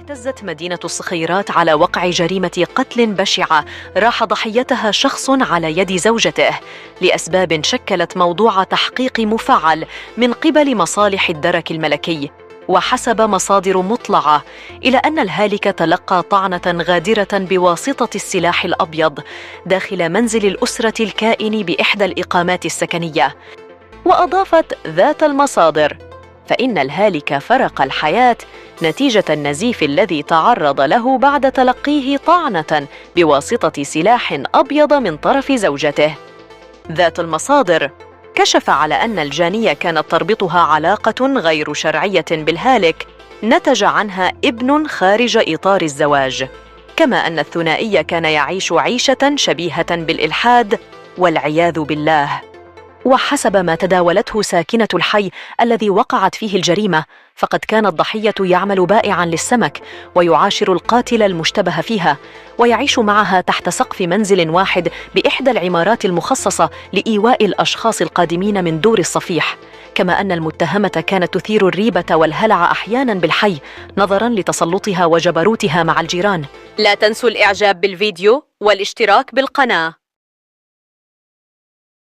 اهتزت مدينة الصخيرات على وقع جريمة قتل بشعة راح ضحيتها شخص على يد زوجته لأسباب شكلت موضوع تحقيق مفعل من قبل مصالح الدرك الملكي. وحسب مصادر مطلعة إلى أن الهالك تلقى طعنة غادرة بواسطة السلاح الأبيض داخل منزل الأسرة الكائن بإحدى الإقامات السكنية. وأضافت ذات المصادر: فإن الهالك فرق الحياة نتيجة النزيف الذي تعرض له بعد تلقيه طعنة بواسطة سلاح أبيض من طرف زوجته. ذات المصادر كشف على أن الجانية كانت تربطها علاقة غير شرعية بالهالك نتج عنها ابن خارج إطار الزواج، كما أن الثنائي كان يعيش عيشة شبيهة بالإلحاد والعياذ بالله. وحسب ما تداولته ساكنة الحي الذي وقعت فيه الجريمة، فقد كان الضحية يعمل بائعاً للسمك ويعاشر القاتلة المشتبه فيها، ويعيش معها تحت سقف منزل واحد بإحدى العمارات المخصصة لإيواء الأشخاص القادمين من دور الصفيح. كما أن المتهمة كانت تثير الريبة والهلع أحياناً بالحي نظراً لتسلطها وجبروتها مع الجيران. لا تنسوا الإعجاب بالفيديو والاشتراك بالقناة.